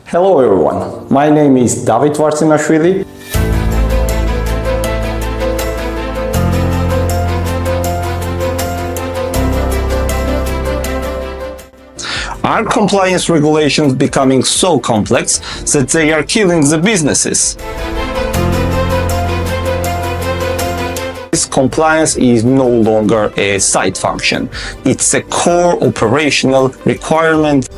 Hello everyone, my name is David Varsimashvili. Are compliance regulations becoming so complex that they are killing the businesses? This compliance is no longer a side function. It's a core operational requirement.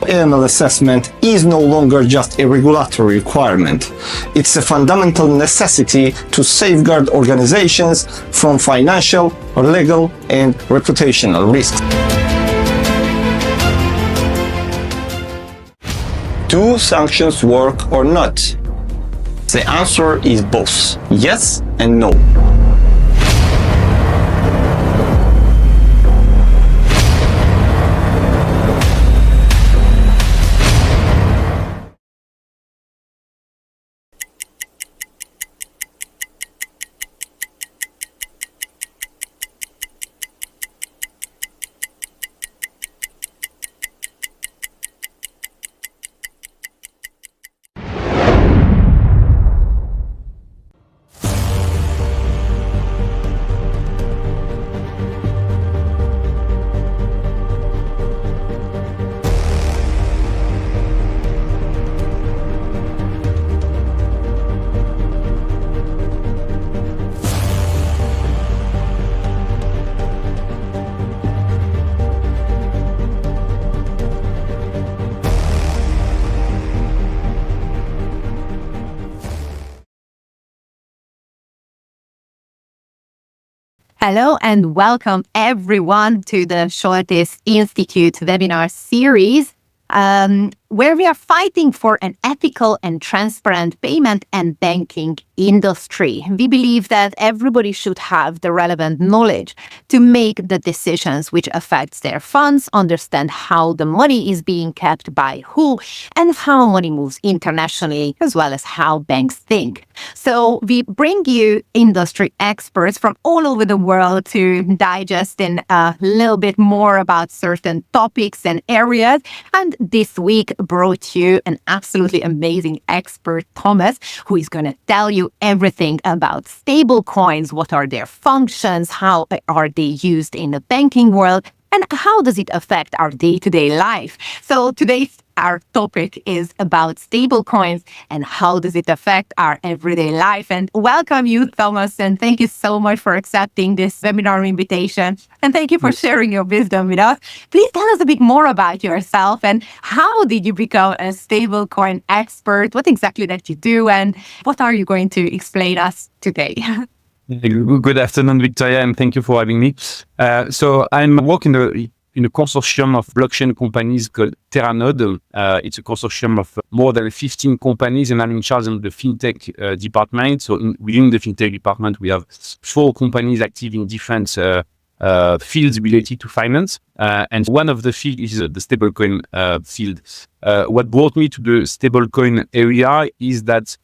AML assessment is no longer just a regulatory requirement. It's a fundamental necessity to safeguard organizations from financial, legal, and reputational risks. Do sanctions work or not? The answer is both yes and no. Hello and welcome everyone to the Soltesz Institute webinar series, where we are fighting for an ethical and transparent payment and banking industry. We believe that everybody should have the relevant knowledge to make the decisions which affects their funds, understand how the money is being kept by who, and how money moves internationally, as well as how banks think. So we bring you industry experts from all over the world to digest in a little bit more about certain topics and areas. And this week brought you an absolutely amazing expert, Thomas, who is going to tell you everything about stablecoins, what are their functions, how are they used in the banking world, and how does it affect our day-to-day life. So today's our topic is about stablecoins and how does it affect our everyday life. And welcome you, Thomas, and thank you so much for accepting this webinar invitation. And thank you for sharing your wisdom with us. Please tell us a bit more about yourself and how did you become a stablecoin expert? What exactly that you do and what are you going to explain us today? Good afternoon, Victoria, and thank you for having me. So I'm working in a consortium of blockchain companies called Terranode. It's a consortium of more than 15 companies, and I'm in charge of the fintech department. So within the fintech department, we have 4 companies active in different fields related to finance. And one of the fields is the stablecoin field. What brought me to the stablecoin area is that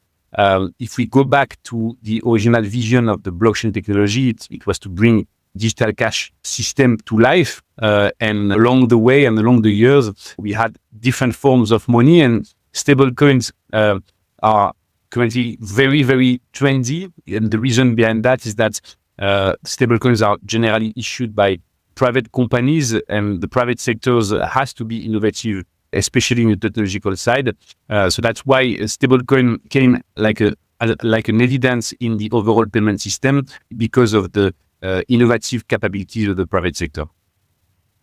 if we go back to the original vision of the blockchain technology, it was to bring digital cash system to life. And along the way and along the years, we had different forms of money, and stablecoins are currently very, very trendy. And the reason behind that is that stablecoins are generally issued by private companies, and the private sectors has to be innovative, especially in the technological side. So that's why stablecoin came like an evidence in the overall payment system because of the innovative capabilities of the private sector.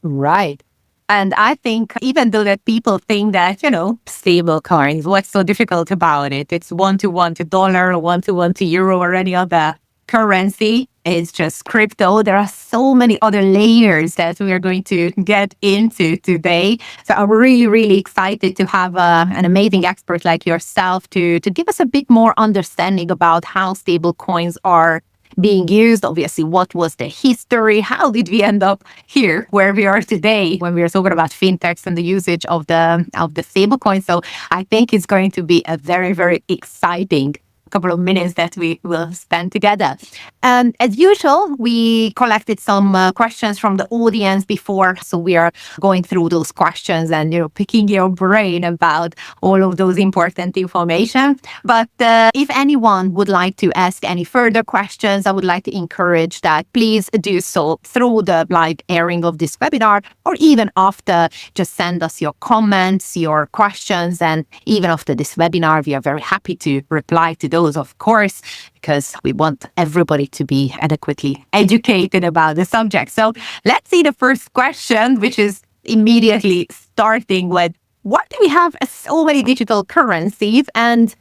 Right. And I think even though that people think that, stable coins, what's so difficult about it? It's 1-to-1 to dollar, 1-to-1 to euro or any other currency. It's just crypto. There are so many other layers that we are going to get into today. So I'm really, really excited to have an amazing expert like yourself to give us a bit more understanding about how stable coins are being used. Obviously, what was the history? How did we end up here where we are today when we are talking about fintechs and the usage of the stablecoin? So I think it's going to be a very, very exciting couple of minutes that we will spend together. As usual, we collected some questions from the audience before, so we are going through those questions and picking your brain about all of those important information. But if anyone would like to ask any further questions, I would like to encourage that please do so through the live airing of this webinar, or even after. Just send us your comments, your questions, and even after this webinar, we are very happy to reply to those, of course, because we want everybody to be adequately educated about the subject. So let's see the first question, which is immediately starting with, what do we have as so many digital currencies? And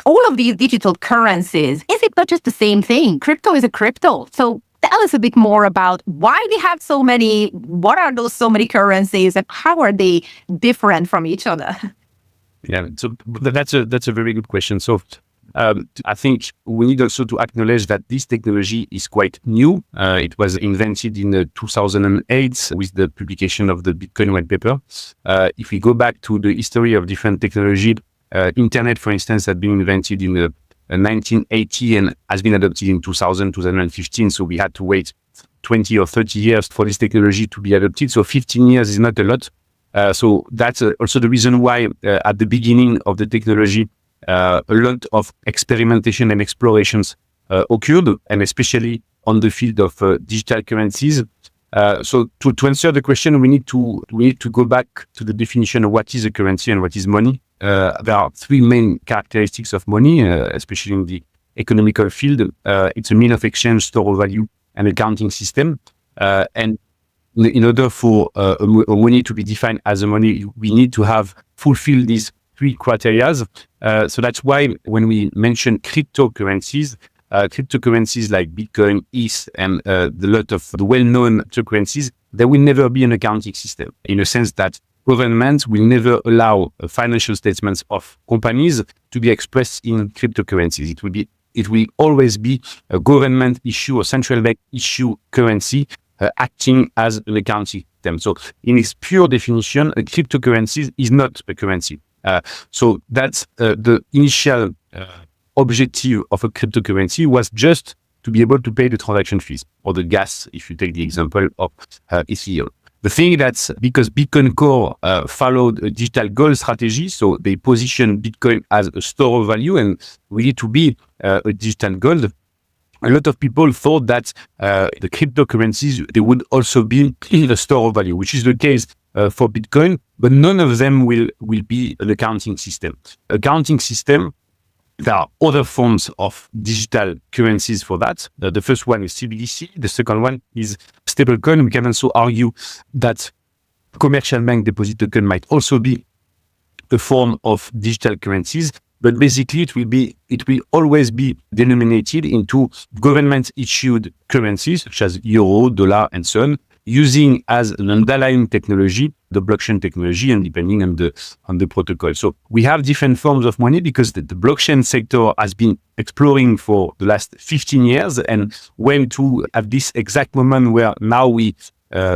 all of these digital currencies, is it not just the same thing? Crypto is a crypto. So tell us a bit more about why we have so many, what are those so many currencies, and how are they different from each other? Yeah, so that's a very good question. So I think we need also to acknowledge that this technology is quite new. It was invented in 2008 with the publication of the Bitcoin white paper. If we go back to the history of different technology, internet, for instance, had been invented in 1980 and has been adopted in 2015. So we had to wait 20 or 30 years for this technology to be adopted. So 15 years is not a lot. So that's also the reason why at the beginning of the technology, a lot of experimentation and explorations occurred, and especially on the field of digital currencies. So to answer the question, we need to go back to the definition of what is a currency and what is money. There are three main characteristics of money, especially in the economical field. It's a mean of exchange, store of value, and accounting system. And in order for a money to be defined as a money, we need to have fulfilled these three criteria. So that's why when we mention cryptocurrencies like Bitcoin, ETH, and the lot of the well-known cryptocurrencies, there will never be an accounting system, in a sense that governments will never allow financial statements of companies to be expressed in cryptocurrencies. It will always be a government issue or central bank issue currency acting as an accounting system. So in its pure definition, a cryptocurrency is not a currency. So that's the initial objective of a cryptocurrency was just to be able to pay the transaction fees or the gas, if you take the example of Ethereum. The thing that's because Bitcoin Core followed a digital gold strategy, so they position Bitcoin as a store of value and really to be a digital gold. A lot of people thought that the cryptocurrencies, they would also be in the store of value, which is the case for Bitcoin, but none of them will be an accounting system. Accounting system, there are other forms of digital currencies for that. The first one is CBDC. The second one is stablecoin. We can also argue that commercial bank deposit token might also be a form of digital currencies. But basically, it will always be denominated into government-issued currencies such as euro, dollar, and so on, using as an underlying technology the blockchain technology, and depending on the protocol. So we have different forms of money because the blockchain sector has been exploring for the last 15 years and went to at this exact moment where now we,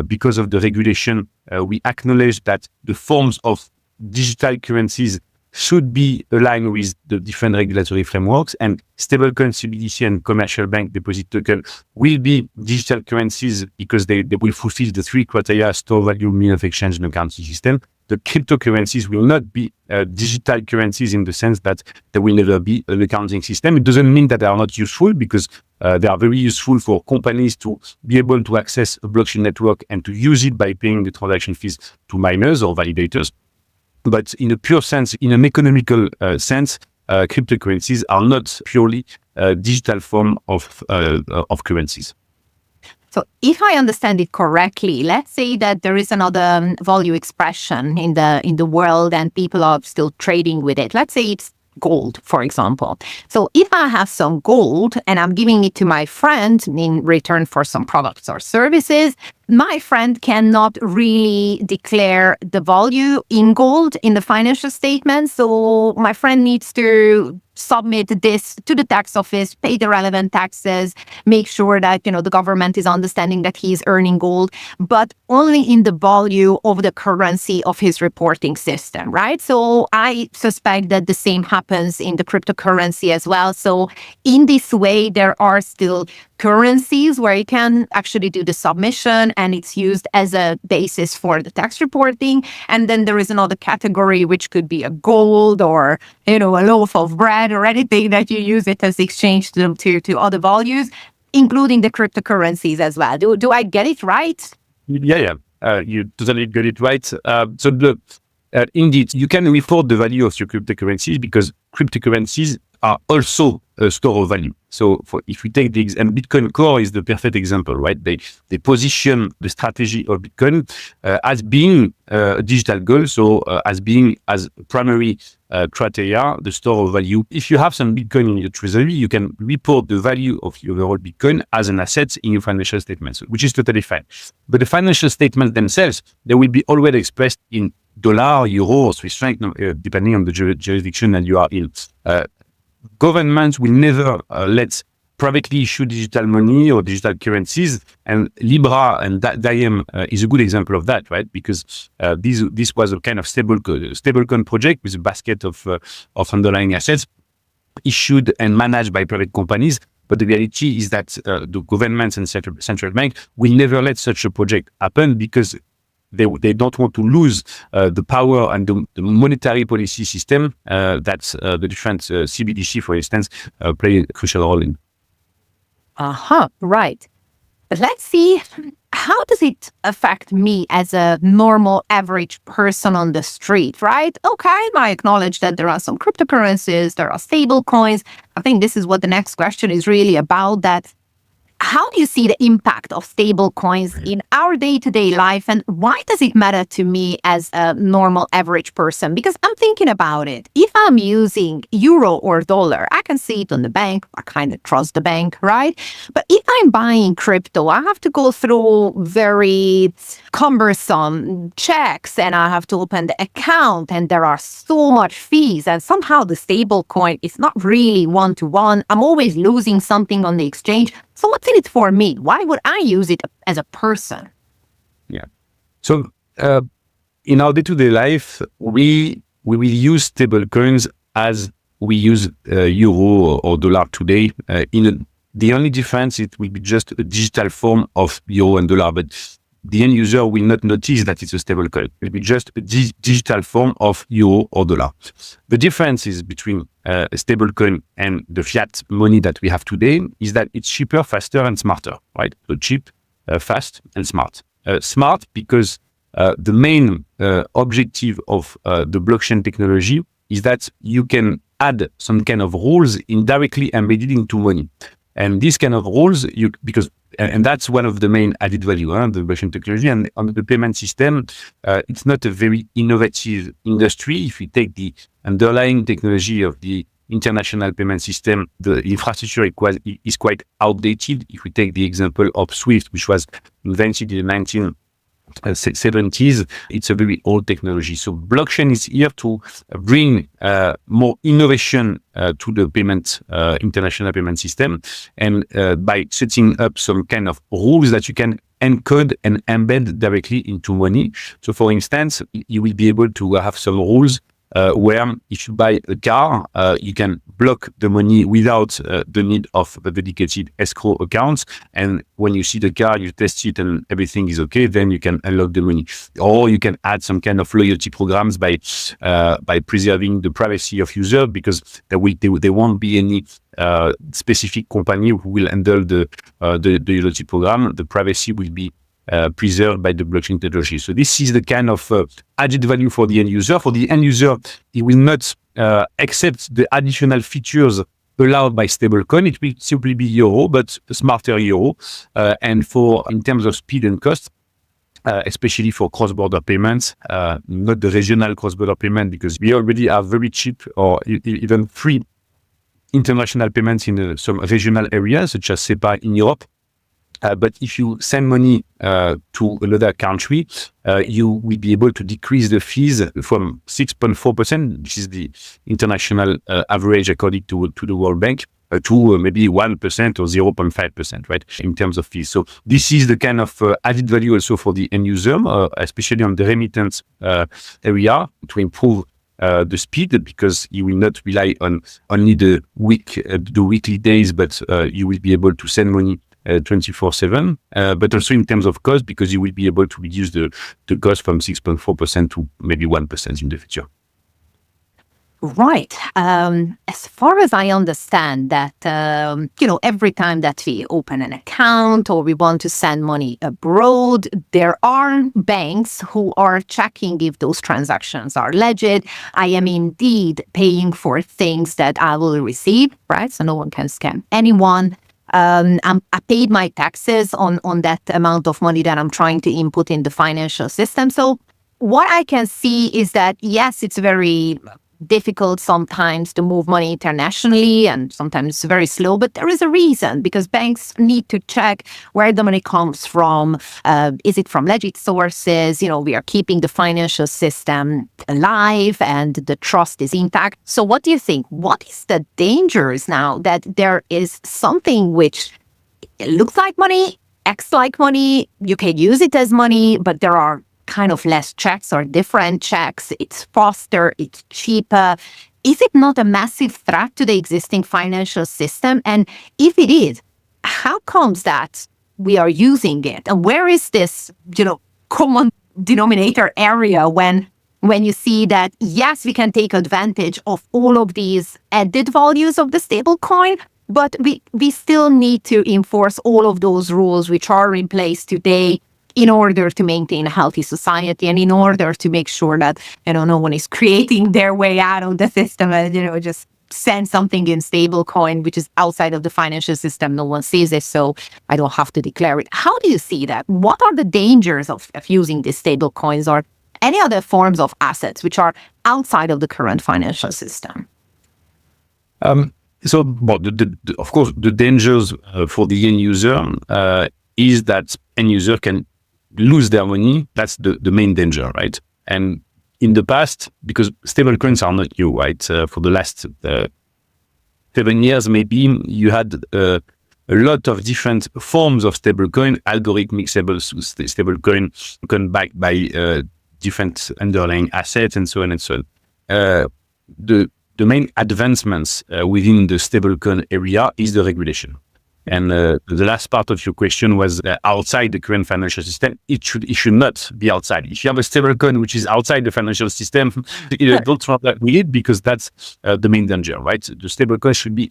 because of the regulation, we acknowledge that the forms of digital currencies should be aligned with the different regulatory frameworks, and stablecoin, CBDC, and commercial bank deposit token will be digital currencies because they will fulfill the three criteria: store value, mean of exchange, and accounting system. The cryptocurrencies will not be digital currencies in the sense that there will never be an accounting system. It doesn't mean that they are not useful, because they are very useful for companies to be able to access a blockchain network and to use it by paying the transaction fees to miners or validators. But in a pure sense, in an economical sense, cryptocurrencies are not purely a digital form of currencies. So if I understand it correctly, let's say that there is another value expression in the world and people are still trading with it. Let's say it's gold, for example. So if I have some gold and I'm giving it to my friend in return for some products or services, my friend cannot really declare the value in gold in the financial statement. So my friend needs to submit this to the tax office, pay the relevant taxes, make sure that, the government is understanding that he's earning gold, but only in the value of the currency of his reporting system, right? So I suspect that the same happens in the cryptocurrency as well. So in this way, there are still currencies where you can actually do the submission and it's used as a basis for the tax reporting. And then there is another category, which could be a gold or, a loaf of bread or anything that you use it as exchange to other values, including the cryptocurrencies as well. Do I get it right? Yeah. You totally got it right. Indeed, you can report the value of your cryptocurrencies because cryptocurrencies are also a store of value. So if we take and Bitcoin Core is the perfect example, right? They position the strategy of Bitcoin as being a digital gold, so as primary criteria, the store of value. If you have some Bitcoin in your treasury, you can report the value of your overall Bitcoin as an asset in your financial statements, which is totally fine. But the financial statements themselves, they will be always expressed in dollar, euro, or Swiss franc, depending on the jurisdiction that you are in. Governments will never let privately issue digital money or digital currencies, and Libra and Diem is a good example of that, right? Because this was a kind of stablecoin project with a basket of underlying assets issued and managed by private companies. But the reality is that the governments and central bank will never let such a project happen because they don't want to lose the power and the monetary policy system that the different CBDC, for instance, play a crucial role in. Right. But let's see, how does it affect me as a normal average person on the street, right? Okay, I acknowledge that there are some cryptocurrencies, there are stable coins. I think this is what the next question is really about, that how do you see the impact of stable coins in our day-to-day life, and why does it matter to me as a normal average person? Because I'm thinking about it. If I'm using euro or dollar, I can see it on the bank. I kind of trust the bank, right? But if I'm buying crypto, I have to go through very cumbersome checks and I have to open the account and there are so much fees, and somehow the stable coin is not really one-to-one. I'm always losing something on the exchange. So what's in it for me? Why would I use it as a person? Yeah. So in our day-to-day life, we will use stable coins as we use euro or dollar today. The only difference, it will be just a digital form of euro and dollar, but the end user will not notice that it's a stable coin. It will be just a digital form of euro or dollar. The difference is between a stable coin and the fiat money that we have today is that it's cheaper, faster, and smarter, right? So cheap, fast, and smart. Smart because the main objective of the blockchain technology is that you can add some kind of rules indirectly embedded into money. And these kind of rules, and that's one of the main added value, the blockchain technology. And on the payment system, it's not a very innovative industry. If we take the underlying technology of the international payment system, the infrastructure is quite outdated. If we take the example of SWIFT, which was invented in the 1970s, it's a very old technology. So blockchain is here to bring more innovation to the international payment system, and by setting up some kind of rules that you can encode and embed directly into money. So for instance, you will be able to have some rules where if you buy a car, you can block the money without the need of a dedicated escrow account. And when you see the car, you test it and everything is okay, then you can unlock the money. Or you can add some kind of loyalty programs by preserving the privacy of user, because there won't be any specific company who will handle the loyalty program. The privacy will be preserved by the blockchain technology. So this is the kind of added value for the end user. For the end user, he will not accept the additional features allowed by stablecoin. It will simply be euro, but a smarter euro. And in terms of speed and cost, especially for cross-border payments, not the regional cross-border payment, because we already have very cheap or even free international payments in some regional areas, such as SEPA in Europe. But if you send money to another country, you will be able to decrease the fees from 6.4%, which is the international average according to the World Bank, to maybe 1% or 0.5%, right, in terms of fees. So this is the kind of added value also for the end user, especially on the remittance area, to improve the speed, because you will not rely on only the weekly days, but you will be able to send money 24/7, but also in terms of cost, because you will be able to reduce the cost from 6.4% to maybe 1% in the future. Right. As far as I understand that, every time that we open an account or we want to send money abroad, there are banks who are checking if those transactions are legit. I am indeed paying for things that I will receive, right? So no one can scam anyone. I paid my taxes on that amount of money that I'm trying to input in the financial system. So what I can see is that, yes, it's very difficult sometimes to move money internationally, and sometimes it's very slow, but there is a reason, because banks need to check where the money comes from. Is it from legit sources? We are keeping the financial system alive and the trust is intact. So what do you think? What is the dangers now that there is something which looks like money, acts like money, you can use it as money, but there are kind of less checks or different checks, it's faster, it's cheaper. Is it not a massive threat to the existing financial system? And if it is, how comes that we are using it? And where is this, common denominator area when you see that, yes, we can take advantage of all of these added values of the stablecoin, but we still need to enforce all of those rules which are in place today in order to maintain a healthy society, and in order to make sure that, no one is creating their way out of the system and, just send something in stablecoin, which is outside of the financial system. No one sees it, so I don't have to declare it. How do you see that? What are the dangers of using these stablecoins or any other forms of assets which are outside of the current financial system? So, of course, the dangers for the end user is that end user can lose their money. That's the main danger, right? And in the past, because stablecoins are not new, right? For the last 7 years, maybe, you had a lot of different forms of stablecoin, algorithmic stablecoin backed by different underlying assets, and so on and so on. The main advancements within the stablecoin area is the regulation. And the last part of your question was outside the current financial system. It should not be outside. If you have a stablecoin which is outside the financial system, don't transact with it, because that's the main danger, right? The stablecoin should be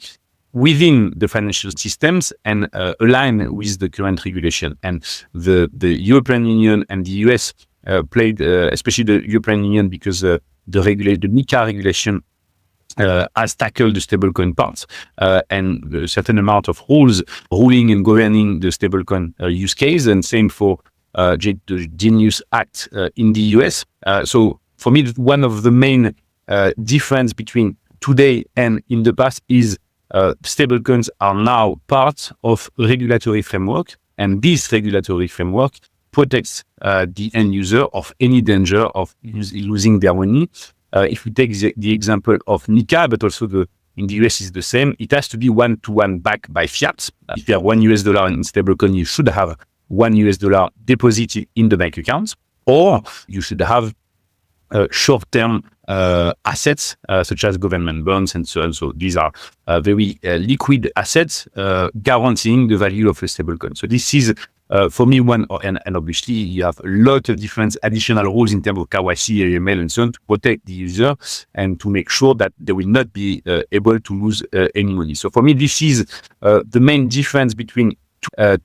within the financial systems and align with the current regulation. And the European Union and the US played, especially the European Union, because the MiCA regulation has tackled the stablecoin parts and a certain amount of ruling and governing the stablecoin use case, and same for the Genius Act in the US. So for me, one of the main difference between today and in the past is stablecoins are now part of a regulatory framework, and this regulatory framework protects the end user of any danger of losing their money. If we take the example of MiCA, but also in the US is the same, it has to be one-to-one backed by fiat. If you have $1 in stablecoin, you should have $1 deposited in the bank account, or you should have short-term assets such as government bonds and so on. So these are very liquid assets guaranteeing the value of a stablecoin. So this is for me one, and obviously you have a lot of different additional rules in terms of KYC, AML, and so on to protect the user and to make sure that they will not be able to lose any money. So for me, this is the main difference between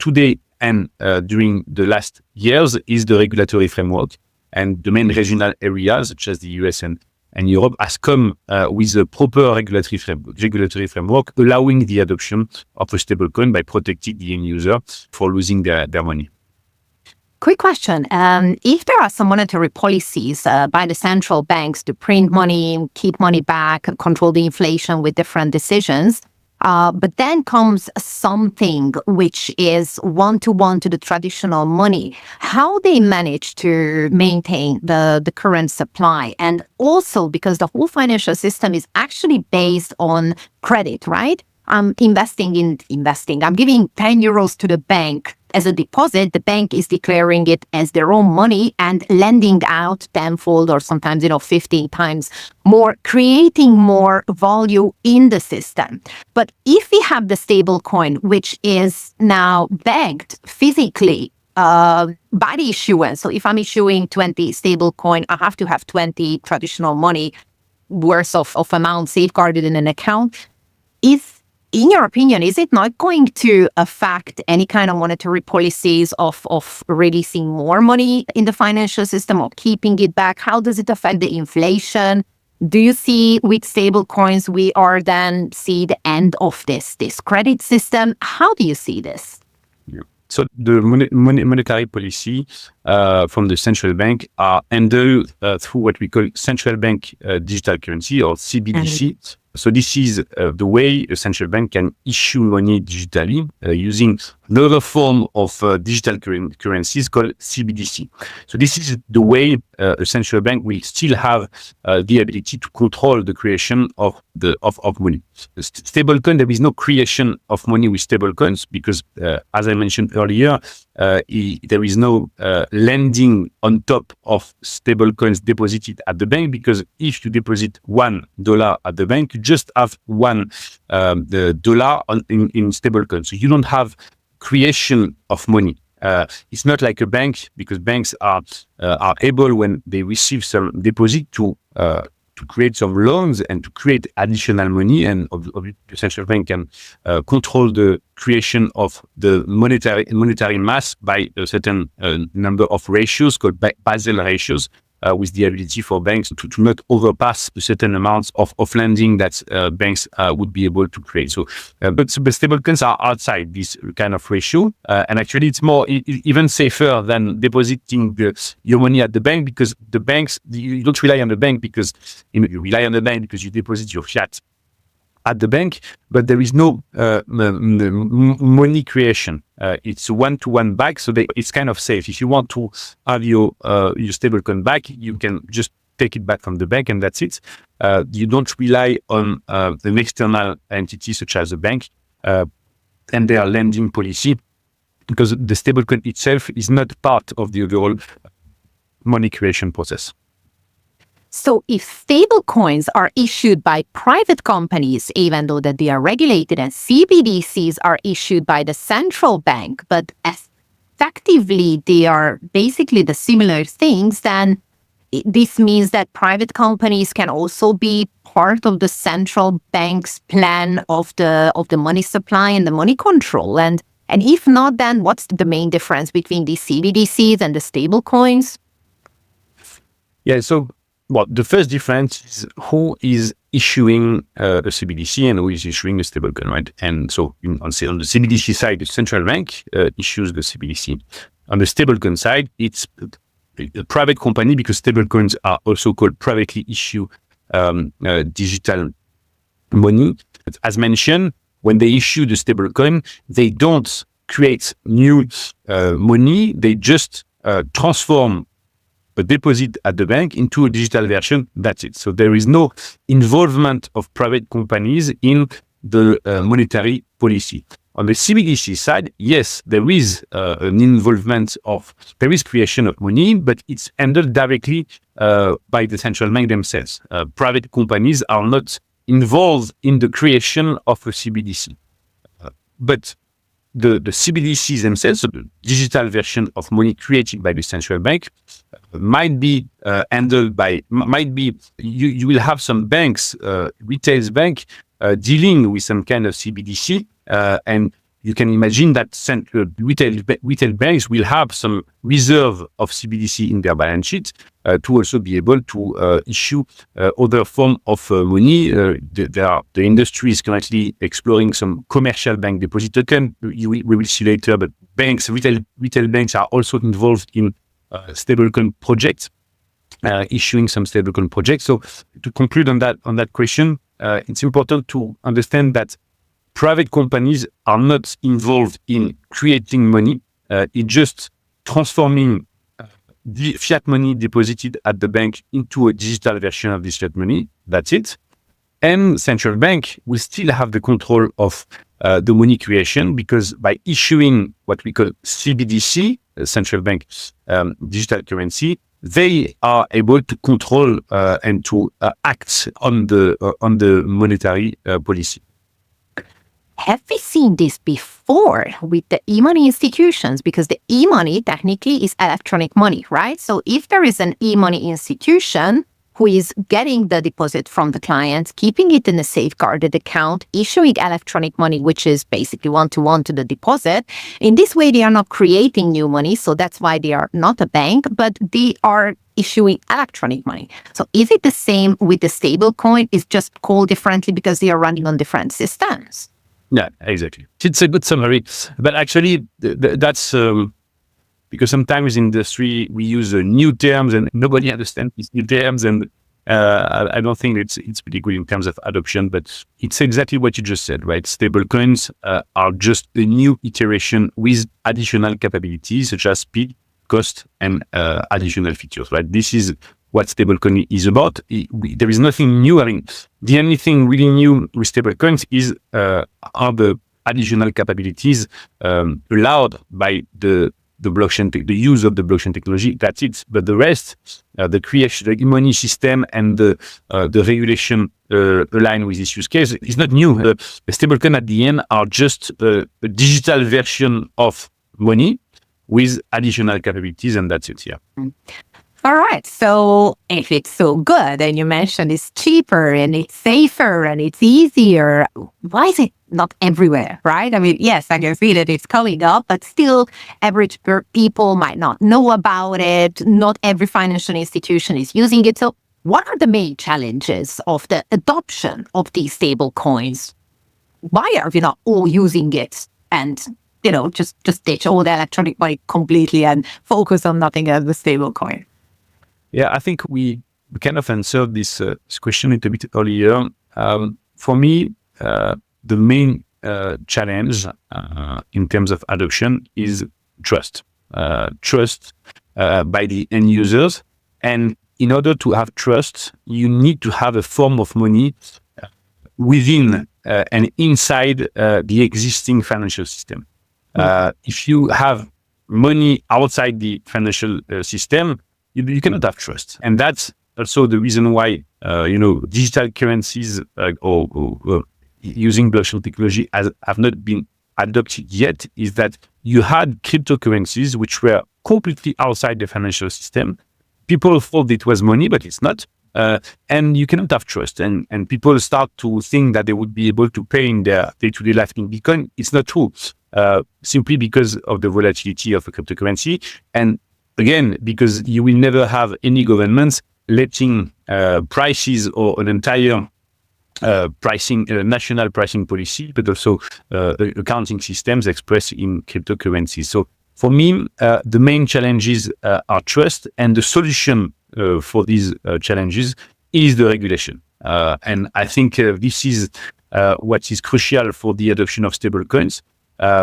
today and during the last years is the regulatory framework. And the main regional areas, such as the US and Europe, has come with a proper regulatory framework, allowing the adoption of a stablecoin by protecting the end user for losing their money. Quick question. If there are some monetary policies by the central banks to print money, keep money back, control the inflation with different decisions, But then comes something which is one-to-one to the traditional money. How they manage to maintain the current supply, and also because the whole financial system is actually based on credit, right? I'm investing. I'm giving 10 euros to the bank as a deposit. The bank is declaring it as their own money and lending out tenfold or sometimes, 15 times more, creating more value in the system. But if we have the stable coin, which is now backed physically by the issuance, so if I'm issuing 20 stable coin, I have to have 20 traditional money worth of amount safeguarded in an account. In your opinion, is it not going to affect any kind of monetary policies of releasing more money in the financial system or keeping it back? How does it affect the inflation? Do you see with stable coins we are then see the end of this credit system? How do you see this? Yeah. So the monetary policy from the central bank are handled through what we call central bank digital currency, or CBDC. So this is the way a central bank can issue money digitally using another form of digital currencies called CBDC. So this is the way a central bank will still have the ability to control the creation of money. Stablecoin, there is no creation of money with stablecoins because, as I mentioned earlier, there is no lending on top of stablecoins deposited at the bank, because if you deposit $1 at the bank, you just have the dollar in stablecoins. So you don't have creation of money. It's not like a bank, because banks are able, when they receive some deposit, to create some loans and to create additional money, and the central bank can control the creation of the monetary mass by a certain number of ratios called Basel ratios, with the ability for banks to not overpass a certain amounts of lending that banks would be able to create. So, but stablecoins are outside this kind of ratio, and actually it's more even safer than depositing your money at the bank, because the banks, you don't rely on the bank because you rely on the bank because you deposit your fiat at the bank, but there is no money creation. It's one-to-one back, so it's kind of safe. If you want to have your stablecoin back, you can just take it back from the bank, and that's it. You don't rely on an external entity such as a bank and their lending policy, because the stablecoin itself is not part of the overall money creation process. So if stable coins are issued by private companies, even though that they are regulated, and CBDCs are issued by the central bank, but effectively they are basically the similar things, then this means that private companies can also be part of the central bank's plan of the money supply and the money control. And if not, then what's the main difference between these CBDCs and the stable coins? Yeah, so well, the first difference is who is issuing a CBDC and who is issuing a stablecoin, right? And so on the CBDC side, the central bank issues the CBDC. On the stablecoin side, it's a private company, because stablecoins are also called privately issued digital money. But as mentioned, when they issue the stablecoin, they don't create new money. They just transform a deposit at the bank into a digital version. That's it. So there is no involvement of private companies in the monetary policy. On the CBDC side, yes, there is an involvement there is creation of money, but it's handled directly by the central bank themselves. Private companies are not involved in the creation of a CBDC. But the CBDCs themselves, so the digital version of money created by the central bank, might be handled by, you will have some banks, retail bank, dealing with some kind of CBDC, and you can imagine that retail banks will have some reserve of CBDC in their balance sheet to also be able to issue other form of money. The industry is currently exploring some commercial bank deposit token. We will see later, but retail banks are also involved in stablecoin projects, issuing some stablecoin projects. So to conclude on that question, it's important to understand that private companies are not involved in creating money. It's just transforming the fiat money deposited at the bank into a digital version of this fiat money. That's it. And central bank will still have the control of the money creation, because by issuing what we call CBDC, central bank digital currency, they are able to control and to act on the monetary policy. Have we seen this before with the e-money institutions? Because the e-money technically is electronic money, right? So if there is an e-money institution who is getting the deposit from the client, keeping it in a safeguarded account, issuing electronic money, which is basically one-to-one to the deposit, in this way they are not creating new money, so that's why they are not a bank, but they are issuing electronic money. So is it the same with the stablecoin? It's just called differently because they are running on different systems? Yeah, exactly. It's a good summary. But actually, that's because sometimes in industry, we use new terms and nobody understands these new terms. And I don't think it's pretty good in terms of adoption, but it's exactly what you just said, right? Stablecoins are just a new iteration with additional capabilities such as speed, cost, and additional features, right? This is what stablecoin is about. There is nothing new. I mean, the only thing really new with stablecoins is are the additional capabilities allowed by the blockchain, the use of the blockchain technology. That's it. But the rest, the creation, the money system, and the regulation aligned with this use case is not new. The stablecoin at the end are just a digital version of money with additional capabilities, and that's it. Yeah. All right. So if it's so good, and you mentioned it's cheaper and it's safer and it's easier, why is it not everywhere, right? I mean, yes, I can see that it's coming up, but still average people might not know about it. Not every financial institution is using it. So what are the main challenges of the adoption of these stable coins? Why are we not all using it and, just ditch all the electronic money completely and focus on nothing as the stable coin? Yeah, I think we kind of answered this question a little bit earlier. For me, the main challenge in terms of adoption is trust. Trust by the end users. And in order to have trust, you need to have a form of money within and inside the existing financial system. If you have money outside the financial system, you cannot have trust. And that's also the reason why, digital currencies or using blockchain technology have not been adopted yet, is that you had cryptocurrencies which were completely outside the financial system. People thought it was money, but it's not. And you cannot have trust. And people start to think that they would be able to pay in their day-to-day life in Bitcoin. It's not true, simply because of the volatility of a cryptocurrency. And again, because you will never have any governments letting prices or an entire national pricing policy, but also accounting systems expressed in cryptocurrencies. So for me, the main challenges are trust, and the solution for these challenges is the regulation. And I think this is what is crucial for the adoption of stablecoins.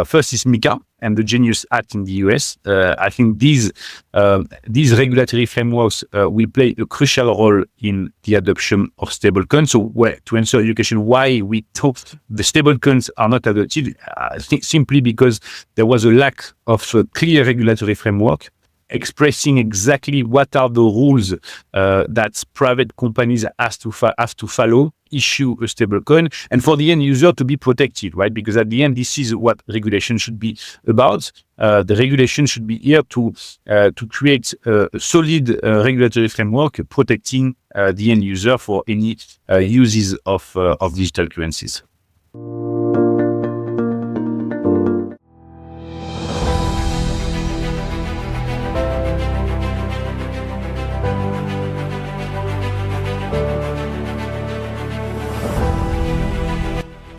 First is MiCA and the Genius Act in the US. I think these regulatory frameworks will play a crucial role in the adoption of stablecoins. So to answer your question, why we thought the stablecoins are not adopted, I think simply because there was a lack of a clear regulatory framework expressing exactly what are the rules that private companies have to follow, issue a stablecoin, and for the end user to be protected, right? Because at the end, this is what regulation should be about. The regulation should be here to create a solid regulatory framework protecting the end user for any uses of digital currencies.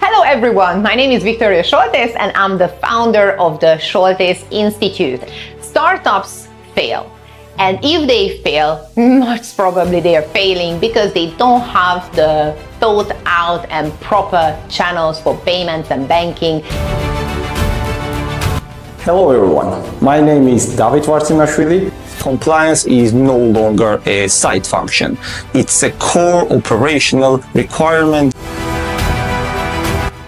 Hello everyone, my name is Viktoria Soltesz and I'm the founder of the Soltesz Institute. Startups fail. And if they fail, most probably they are failing because they don't have the thought out and proper channels for payments and banking. Hello everyone, my name is David Vartimashvili. Compliance is no longer a side function. It's a core operational requirement.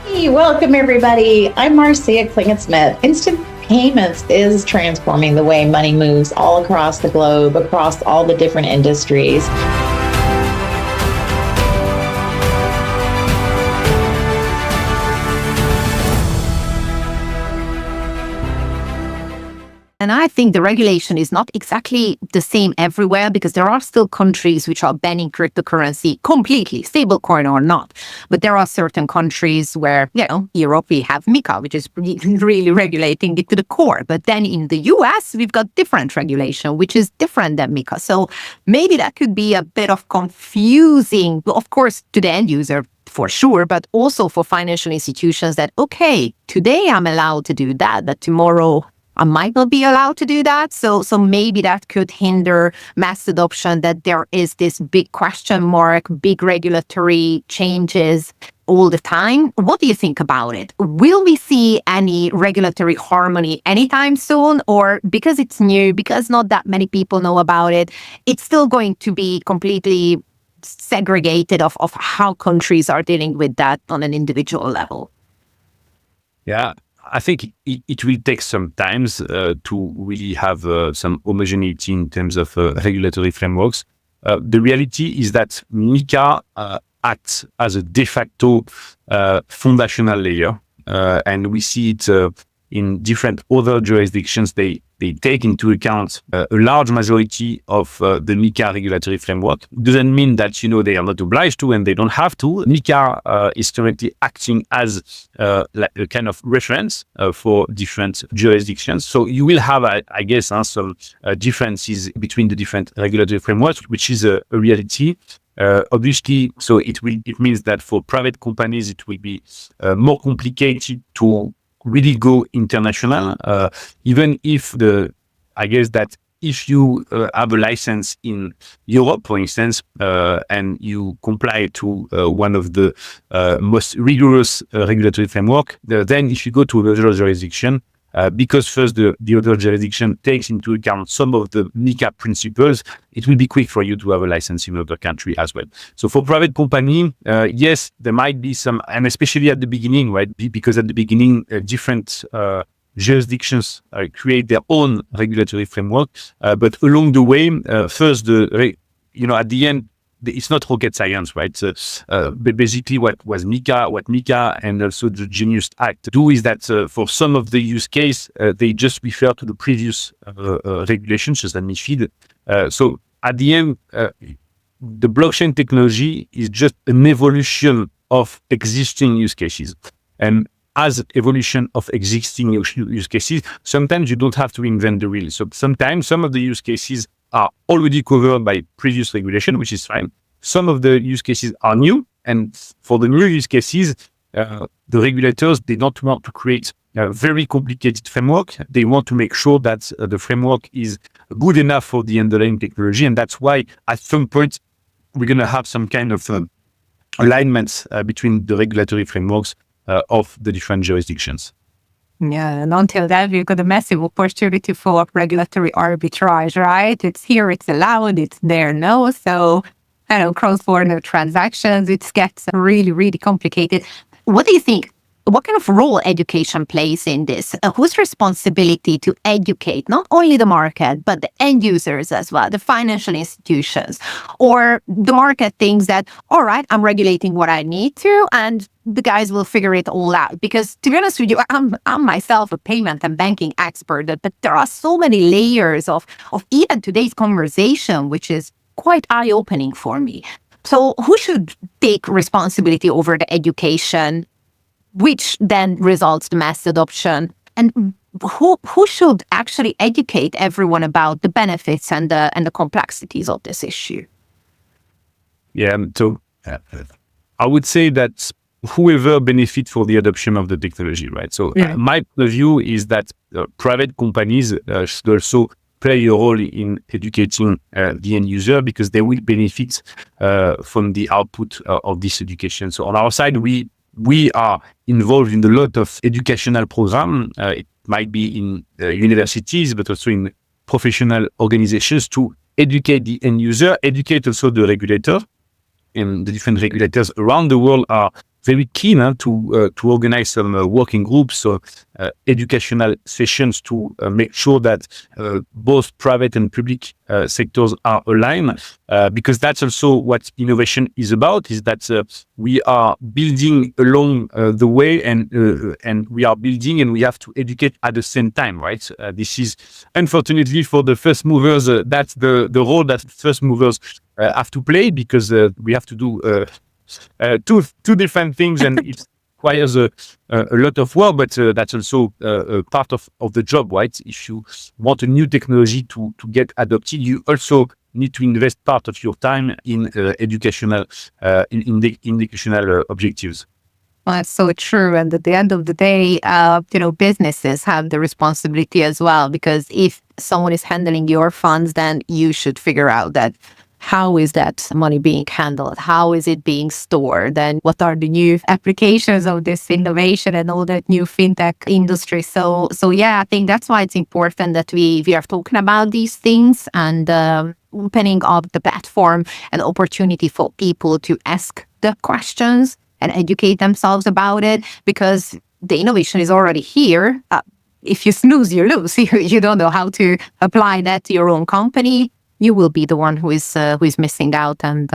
Hey, welcome everybody. I'm Marcia Klinget-Smith. Instant payments is transforming the way money moves all across the globe, across all the different industries. And I think the regulation is not exactly the same everywhere because there are still countries which are banning cryptocurrency completely, stablecoin or not. But there are certain countries where, Europe, we have MiCA, which is really regulating it to the core. But then in the US, we've got different regulation, which is different than MiCA. So maybe that could be a bit of confusing, of course, to the end user, for sure, but also for financial institutions that, okay, today I'm allowed to do that, but tomorrow I might not be allowed to do that. So maybe that could hinder mass adoption, that there is this big question mark, big regulatory changes all the time. What do you think about it? Will we see any regulatory harmony anytime soon? Or because it's new, because not that many people know about it, it's still going to be completely segregated of how countries are dealing with that on an individual level? Yeah. I think it will take some time to really have some homogeneity in terms of regulatory frameworks. The reality is that MiCA acts as a de facto foundational layer, and we see it in different other jurisdictions. They take into account a large majority of the MiCA regulatory framework. Doesn't mean that they are not obliged to and they don't have to. MiCA is currently acting as like a kind of reference for different jurisdictions. So you will have, I guess, some differences between the different regulatory frameworks, which is a reality. Obviously, so it means that for private companies it will be more complicated to really go international, even if I guess that if you have a license in Europe, for instance, and you comply to one of the most rigorous regulatory framework, then if you go to another jurisdiction, because first the other jurisdiction takes into account some of the MiCA principles, it will be quick for you to have a license in another country as well. So for private company, yes, there might be some, and especially at the beginning, right? Because at the beginning, different jurisdictions create their own regulatory framework. But along the way, first, at the end, it's not rocket science, right? But basically, what MiCA and also the Genius Act do is that for some of the use case, they just refer to the previous regulations, such as MiFID. So at the end, the blockchain technology is just an evolution of existing use cases. And as evolution of existing use cases, sometimes you don't have to invent the wheel. So sometimes some of the use cases are already covered by previous regulation, which is fine. Some of the use cases are new, and for the new use cases, the regulators, they don't want to create a very complicated framework. They want to make sure that the framework is good enough for the underlying technology, and that's why at some point we're going to have some kind of alignments between the regulatory frameworks of the different jurisdictions. Yeah, and until then, we've got a massive opportunity for regulatory arbitrage, right? It's here, it's allowed, it's there, no. So, cross-border transactions, it gets really, really complicated. What do you think? What kind of role education plays in this? Whose responsibility to educate not only the market, but the end users as well, the financial institutions? Or the market thinks that, all right, I'm regulating what I need to, and the guys will figure it all out. Because to be honest with you, I'm myself a payment and banking expert, but there are so many layers of even today's conversation, which is quite eye-opening for me. So who should take responsibility over the education, which then results in mass adoption? And who should actually educate everyone about the benefits and the complexities of this issue? Yeah, so I would say that whoever benefits for the adoption of the technology, right? So my view is that private companies should also play a role in educating the end user, because they will benefit from the output of this education. So on our side, we are involved in a lot of educational programs. It might be in universities, but also in professional organizations, to educate the end user, educate also the regulator. And the different regulators around the world are very keen to organize some working groups, so educational sessions to make sure that both private and public sectors are aligned, because that's also what innovation is about, is that we are building along the way, and we are building and we have to educate at the same time, right? This is unfortunately for the first movers, that's the role that first movers have to play, because we have to do two different things, and it requires a lot of work, but that's also part of the job, right? If you want a new technology to get adopted, you also need to invest part of your time in educational objectives. Well, that's so true. And at the end of the day, businesses have the responsibility as well, because if someone is handling your funds, then you should figure out that how is that money being handled? How is it being stored? And what are the new applications of this innovation and all that new fintech industry? So yeah, I think that's why it's important that we are talking about these things, and opening up the platform and opportunity for people to ask the questions and educate themselves about it, because the innovation is already here. If you snooze, you lose. You don't know how to apply that to your own company. You will be the one who is missing out, and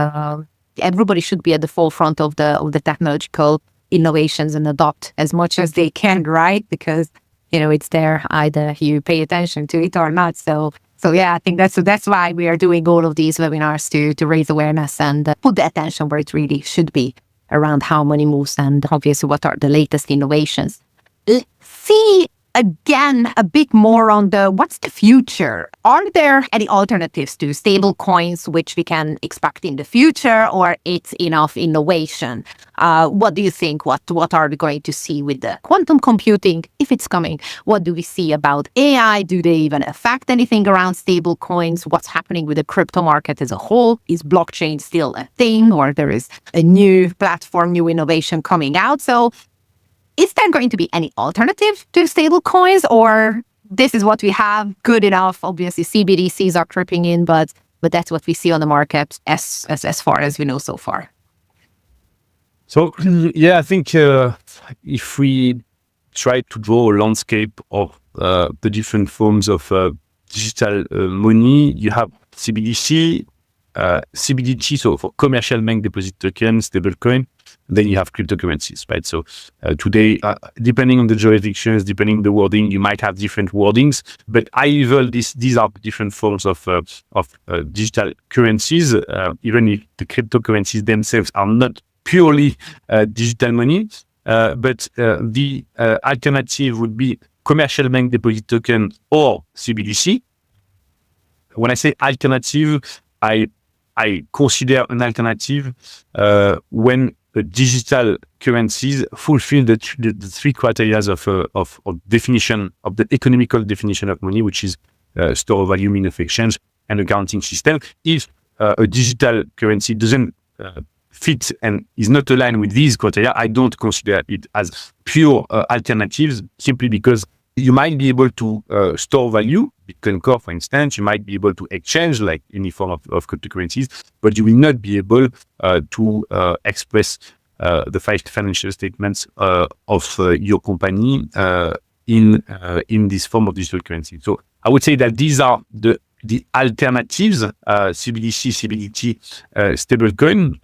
everybody should be at the forefront of the technological innovations and adopt as much as they can, right? Because it's there, either you pay attention to it or not. So yeah, I think that's why we are doing all of these webinars to raise awareness and put the attention where it really should be, around how money moves and obviously what are the latest innovations. Let's see again a bit more on what's the future. Are there any alternatives to stable coins which we can expect in the future, or it's enough innovation? What do you think? What are we going to see with the quantum computing, if it's coming? What do we see about AI? Do they even affect anything around stable coins? What's happening with the crypto market as a whole? Is blockchain still a thing, or there is a new platform, new innovation coming out? So is there going to be any alternative to stable coins, or this is what we have, good enough? Obviously, CBDCs are creeping in, but that's what we see on the market as far as we know so far. So yeah, I think if we try to draw a landscape of the different forms of digital money, you have CBDC, CBDC, so for commercial bank deposit token, stablecoin. Then you have cryptocurrencies, right? So today, depending on the jurisdictions, depending on the wording, you might have different wordings. But high level, these are different forms of digital currencies. Even if the cryptocurrencies themselves are not purely digital money, but the alternative would be commercial bank deposit token or CBDC. When I say alternative, I consider an alternative when the digital currencies fulfill the three criteria of definition of the economical definition of money, which is store of value, mean of exchange, and a counting system. If a digital currency doesn't fit and is not aligned with these criteria, I don't consider it as pure alternatives, simply because you might be able to store value, Bitcoin Core, for instance. You might be able to exchange like any form of cryptocurrencies, but you will not be able to express the financial statements of your company in this form of digital currency. So I would say that these are the alternatives: CBDC, CBDT, stablecoin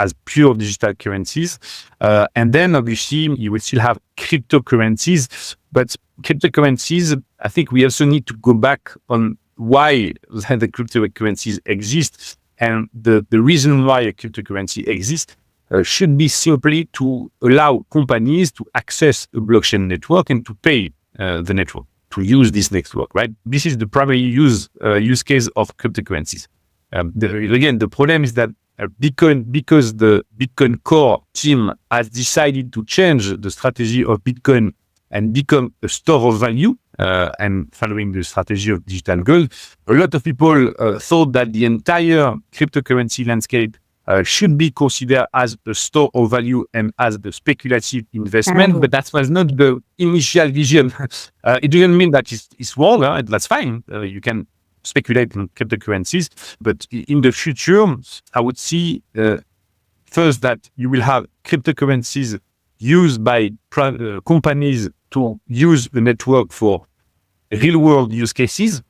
as pure digital currencies, and then obviously you will still have cryptocurrencies. But cryptocurrencies, I think we also need to go back on why the cryptocurrencies exist, and the reason why a cryptocurrency exists should be simply to allow companies to access a blockchain network and to pay the network, to use this network, right? This is the primary use case of cryptocurrencies. Again, the problem is that because the Bitcoin Core team has decided to change the strategy of Bitcoin and become a store of value, and following the strategy of digital gold, a lot of people thought that the entire cryptocurrency landscape should be considered as a store of value and as the speculative investment, but that was not the initial vision. It didn't mean that it's wrong, that's fine. You can speculate in cryptocurrencies, but in the future, I would see first that you will have cryptocurrencies used by companies to use the network for real-world use cases.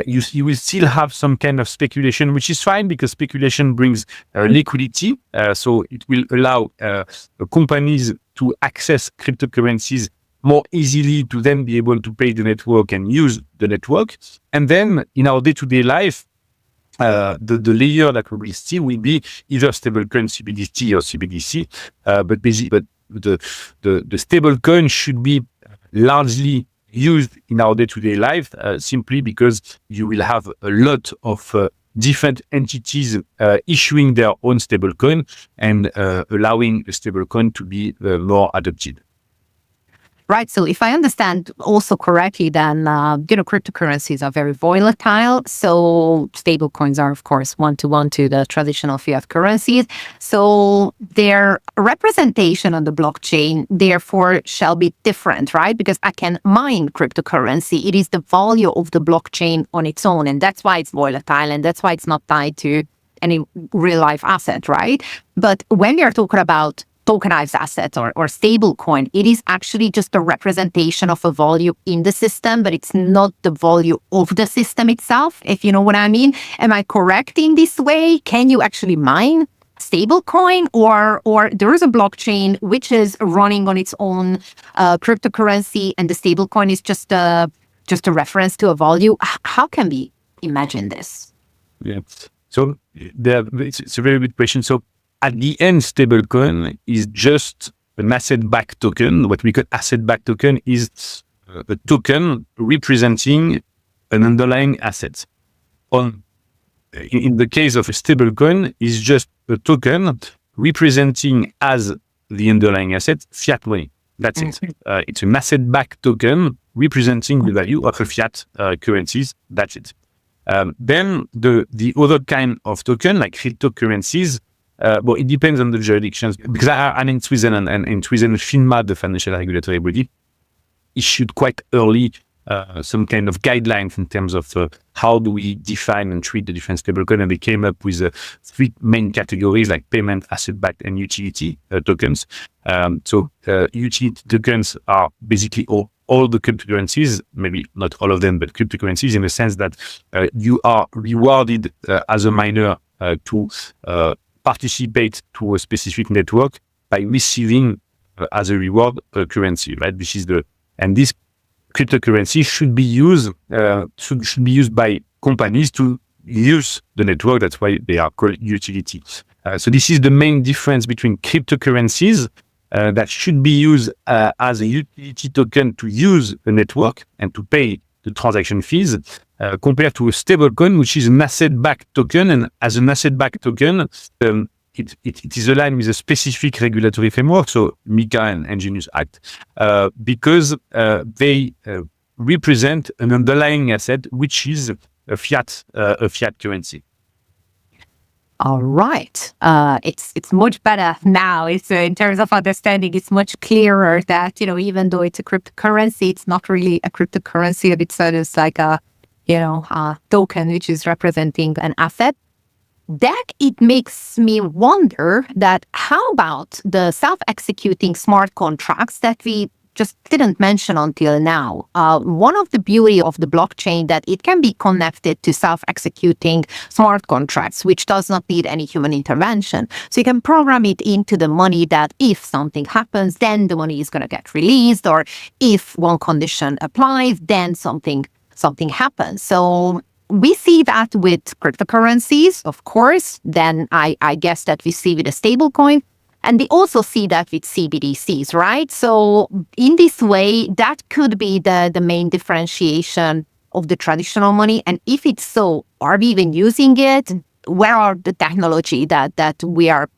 You will still have some kind of speculation, which is fine because speculation brings liquidity. So it will allow companies to access cryptocurrencies more easily to then be able to pay the network and use the network. And then in our day-to-day life, the layer that we will see will be either stablecoin CBDC or CBDC, but the stablecoin should be largely used in our day-to-day life simply because you will have a lot of different entities issuing their own stablecoin and allowing the stablecoin to be more adopted. Right. So if I understand also correctly, then, cryptocurrencies are very volatile. So stable coins are, of course, one-to-one to the traditional fiat currencies. So their representation on the blockchain, therefore, shall be different, right? Because I can mine cryptocurrency. It is the value of the blockchain on its own. And that's why it's volatile. And that's why it's not tied to any real life asset, right? But when we are talking about tokenized assets or stable coin, it is actually just a representation of a value in the system, but it's not the value of the system itself, if you know what I mean. Am I correct in this way? Can you actually mine stable coin or there is a blockchain which is running on its own cryptocurrency and the stable coin is just a reference to a value? How can we imagine this? Yeah. So it's a very good question. So at the end, stablecoin is just an asset-backed token. What we call asset-backed token is a token representing an underlying asset. In the case of a stablecoin, is just a token representing as the underlying asset fiat money. That's it. It's an asset-backed token representing the value of a fiat currencies. That's it. Then the other kind of token, like cryptocurrencies, it depends on the jurisdictions. Because I'm in Switzerland, and in Switzerland, FINMA, the financial regulatory body, issued quite early some kind of guidelines in terms of how do we define and treat the different stablecoins, and they came up with three main categories like payment, asset-backed, and utility tokens. Utility tokens are basically all the cryptocurrencies, maybe not all of them, but cryptocurrencies in the sense that you are rewarded as a miner to participate to a specific network by receiving as a reward a currency, right? This cryptocurrency should be used by companies to use the network. That's why they are called utilities. So this is the main difference between cryptocurrencies that should be used as a utility token to use the network and to pay the transaction fees, compared to a stablecoin, which is an asset-backed token. And as an asset-backed token, it is aligned with a specific regulatory framework, so MiCA and Genius Act, because they represent an underlying asset, which is a fiat currency. All right. It's much better now. It's in terms of understanding, it's much clearer that, even though it's a cryptocurrency, it's not really a cryptocurrency of itself. It's like a token which is representing an asset. That it makes me wonder that how about the self-executing smart contracts that we just didn't mention until now. One of the beauty of the blockchain that it can be connected to self-executing smart contracts, which does not need any human intervention. So you can program it into the money that if something happens, then the money is going to get released, or if one condition applies, then something happens. So we see that with cryptocurrencies, of course. Then I guess that we see with a stablecoin. And we also see that with CBDCs, right? So in this way, that could be the main differentiation of the traditional money. And if it's so, are we even using it? Where are the technology that we are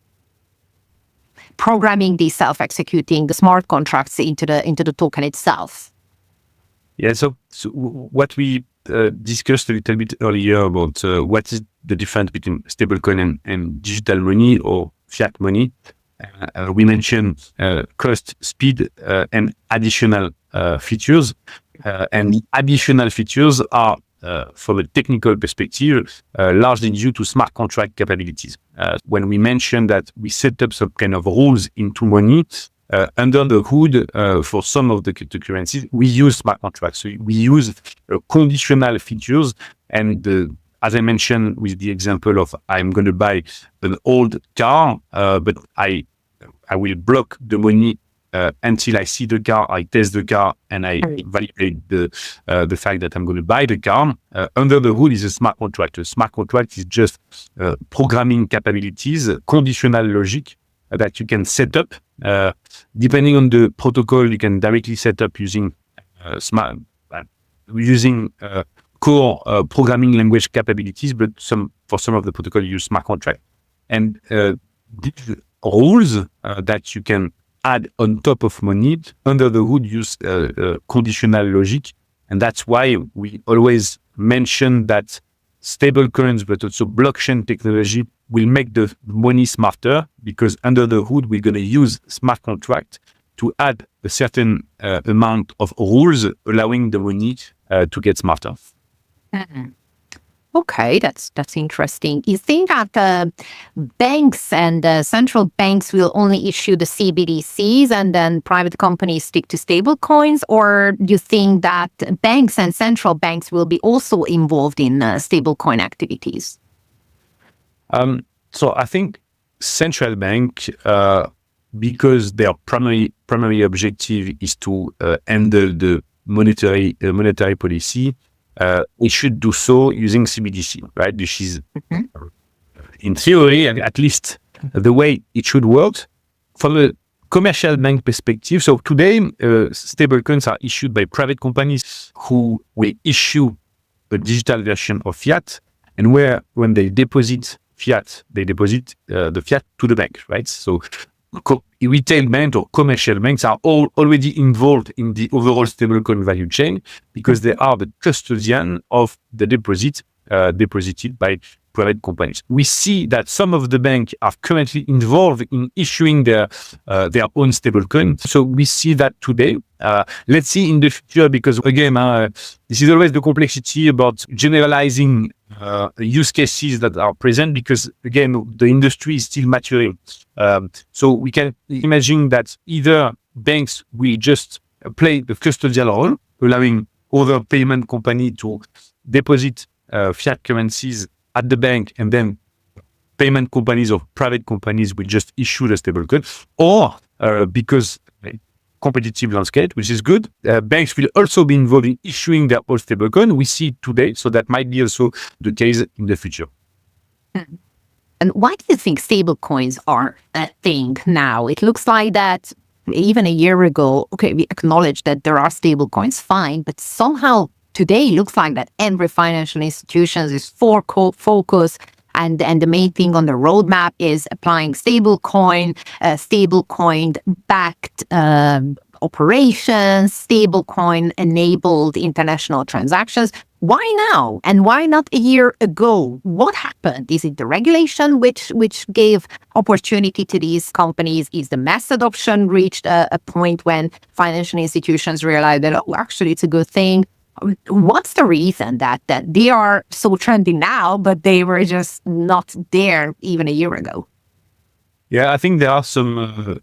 programming these self-executing smart contracts into the token itself? Yeah, so what we discussed a little bit earlier about what is the difference between stablecoin and digital money or fiat money. We mentioned cost, speed, and additional features. And the additional features are, from a technical perspective, largely due to smart contract capabilities. When we mention that we set up some kind of rules into money, under the hood, for some of the cryptocurrencies, we use smart contracts. So we use conditional features. And as I mentioned with the example of I'm going to buy an old car, but I will block the money until I see the car, I test the car, and I validate the fact that I'm going to buy the car. Under the hood is a smart contract. A smart contract is just programming capabilities, conditional logic that you can set up. Depending on the protocol, you can directly set up using core programming language capabilities, but for some of the protocol, you use smart contract. And these rules that you can add on top of money under the hood use conditional logic. And that's why we always mention that stable coins, but also blockchain technology will make the money smarter, because under the hood, we're going to use smart contract to add a certain amount of rules, allowing the money to get smarter. Mhm. Okay, that's interesting. You think that banks and central banks will only issue the CBDCs and then private companies stick to stable coins, or do you think that banks and central banks will be also involved in stable coin activities? So I think central bank, because their primary objective is to handle the monetary policy, we should do so using CBDC, right? This is, in theory, at least the way it should work. From a commercial bank perspective, so today, stablecoins are issued by private companies who will issue a digital version of fiat, and when they deposit fiat, they deposit the fiat to the bank, right? So retail banks or commercial banks are already involved in the overall stablecoin value chain, because they are the custodian of the deposit deposited by private companies. We see that some of the banks are currently involved in issuing their own stablecoin. So we see that today. Let's see in the future, because again, this is always the complexity about generalizing use cases that are present, because again, the industry is still maturing. So we can imagine that either banks will just play the custodial role, allowing other payment company to deposit fiat currencies at the bank, and then payment companies or private companies will just issue the stablecoin, or because competitive landscape, which is good, banks will also be involved in issuing their own stablecoin. We see it today, so that might be also the case in the future. And why do you think stablecoins are a thing now? It looks like that even a year ago, okay, we acknowledge that there are stablecoins, fine, but somehow today it looks like that every financial institution is focused, and the main thing on the roadmap is applying stablecoin backed operations, stablecoin enabled international transactions. Why now? And why not a year ago? What happened? Is it the regulation which gave opportunity to these companies? Is the mass adoption reached a point when financial institutions realized that, oh, actually it's a good thing? What's the reason that they are so trendy now, but they were just not there even a year ago? Yeah, I think there are some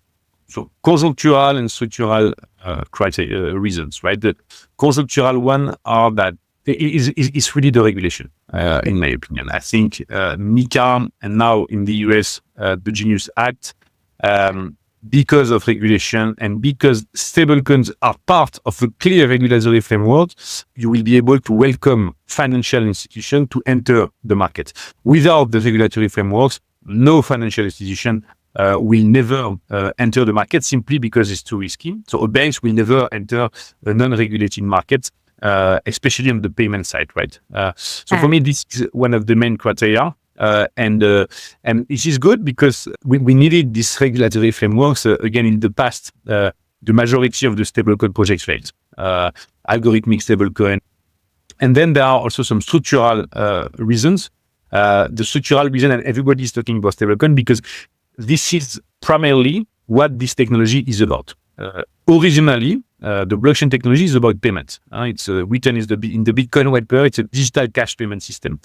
conjunctural and structural criteria reasons, right? The conjunctural one are that it's really the regulation, in my opinion. I think MiCA and now in the US, the Genius Act, because of regulation and because stablecoins are part of a clear regulatory framework, you will be able to welcome financial institutions to enter the market. Without the regulatory frameworks, no financial institution will never enter the market, simply because it's too risky. So banks will never enter a non-regulated market, especially on the payment side, right? So for me, this is one of the main criteria. And it is good because we needed this regulatory frameworks. Again, in the past, the majority of the stablecoin projects failed. algorithmic stablecoin. And then there are also some structural reasons. The structural reason, and everybody is talking about stablecoin because this is primarily what this technology is about. Originally, the blockchain technology is about payments. It's written in the Bitcoin white paper. It's a digital cash payment system.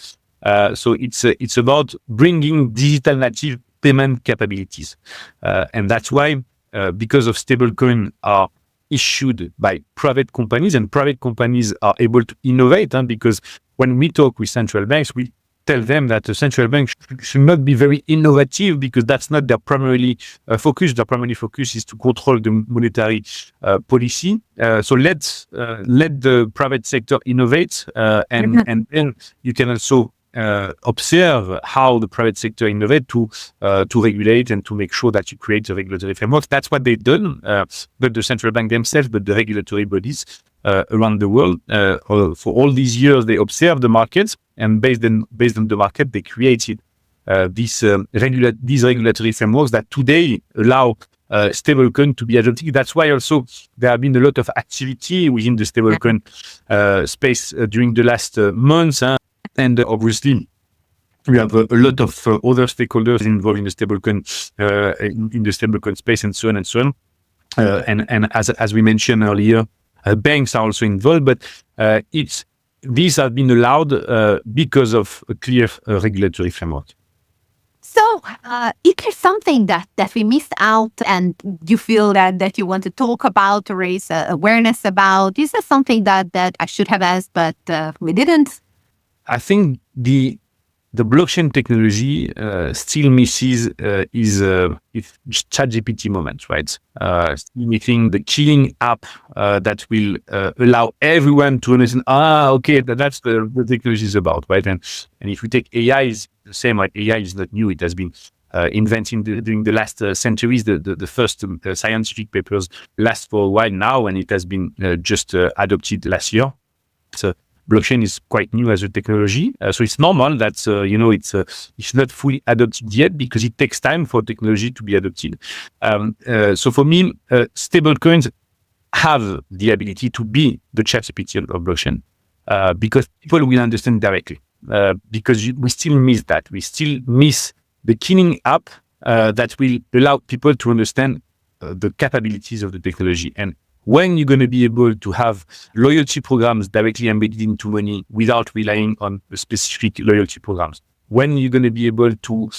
So it's about bringing digital native payment capabilities, and that's why because of stablecoin are issued by private companies, and private companies are able to innovate. Because when we talk with central banks, we tell them that the central bank should not be very innovative because that's not their primary focus. Their primary focus is to control the monetary policy. So let the private sector innovate, and then you can also observe how the private sector innovate to regulate and to make sure that you create a regulatory framework. That's what they've done, not the central bank themselves, but the regulatory bodies around the world. For all these years, they observed the markets, and based on the market, they created these regulatory frameworks that today allow stablecoin to be adopted. That's why also there have been a lot of activity within the stablecoin space during the last months. And obviously, we have a lot of other stakeholders involved in the stablecoin space, and so on and so on. And as we mentioned earlier, banks are also involved, but these have been allowed because of a clear regulatory framework. So, is there something that we missed out and you feel that you want to talk about, to raise awareness about? Is there something that I should have asked, but we didn't? I think the blockchain technology still misses is ChatGPT moment, right? Still missing the killing app that will allow everyone to understand. Okay, that's the technology is about, right? And if we take AI, is the same. Right? AI is not new; it has been invented during the last centuries. The first scientific papers last for a while now, and it has been just adopted last year. So blockchain is quite new as a technology, so it's normal that it's not fully adopted yet because it takes time for technology to be adopted. So for me, stablecoins have the ability to be the ChatGPT of blockchain because people will understand directly. Because we still miss that. We still miss the killing app that will allow people to understand the capabilities of the technology. And when you're going to be able to have loyalty programs directly embedded into money without relying on specific loyalty programs, when you're going to be able to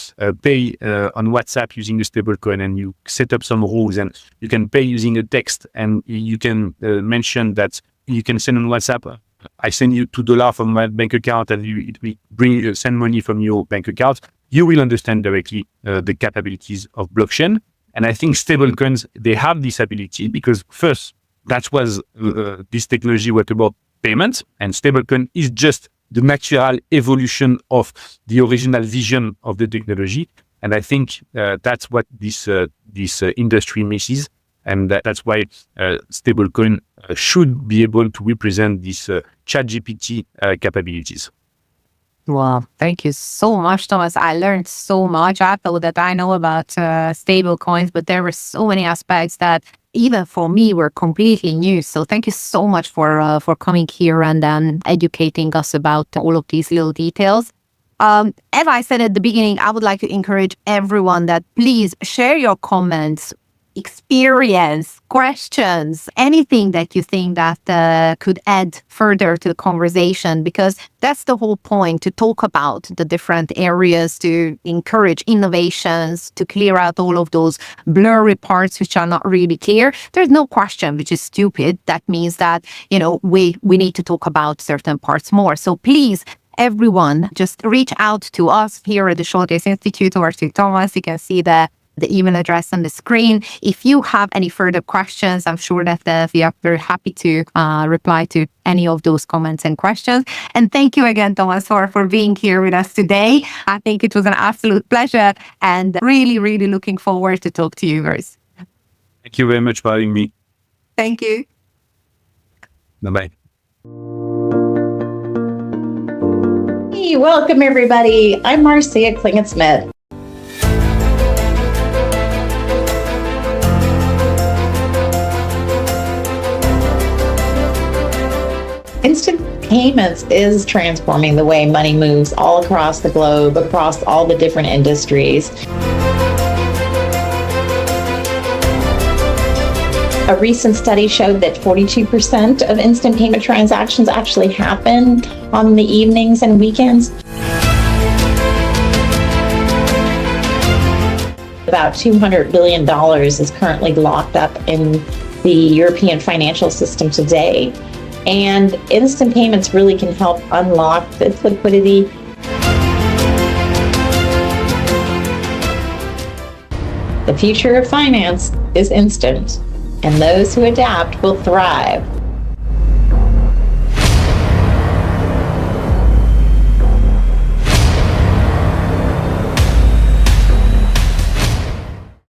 pay on WhatsApp using a stablecoin, and you set up some rules, and you can pay using a text, and you can mention that you can send on WhatsApp, I send you $2 from my bank account, and it will send money from your bank account, you will understand directly the capabilities of blockchain. And I think stablecoins, they have this ability because first, that was this technology was about payments, and stablecoin is just the natural evolution of the original vision of the technology. And I think that's what this industry misses, and that's why stablecoin should be able to represent these ChatGPT capabilities. Wow, thank you so much, Thomas. I learned so much. I thought that I know about stable coins, but there were so many aspects that even for me were completely new. So thank you so much for coming here and educating us about all of these little details. As I said at the beginning, I would like to encourage everyone that please share your comments, experience, questions, anything that you think that could add further to the conversation, because that's the whole point, to talk about the different areas, to encourage innovations, to clear out all of those blurry parts which are not really clear. There's no question which is stupid. That means that, we need to talk about certain parts more. So please, everyone, just reach out to us here at the Soltesz Institute or to Thomas. You can see the email address on the screen. If you have any further questions, I'm sure that we are very happy to reply to any of those comments and questions. And thank you again, Thomas, for being here with us today. I think it was an absolute pleasure, and really, really looking forward to talk to you guys. Thank you very much for having me. Thank you. Bye-bye. Hey, welcome everybody. I'm Marcia Klingensmith. Instant payments is transforming the way money moves all across the globe, across all the different industries. A recent study showed that 42% of instant payment transactions actually happen on the evenings and weekends. About $200 billion is currently locked up in the European financial system today. And instant payments really can help unlock this liquidity. The future of finance is instant, and those who adapt will thrive.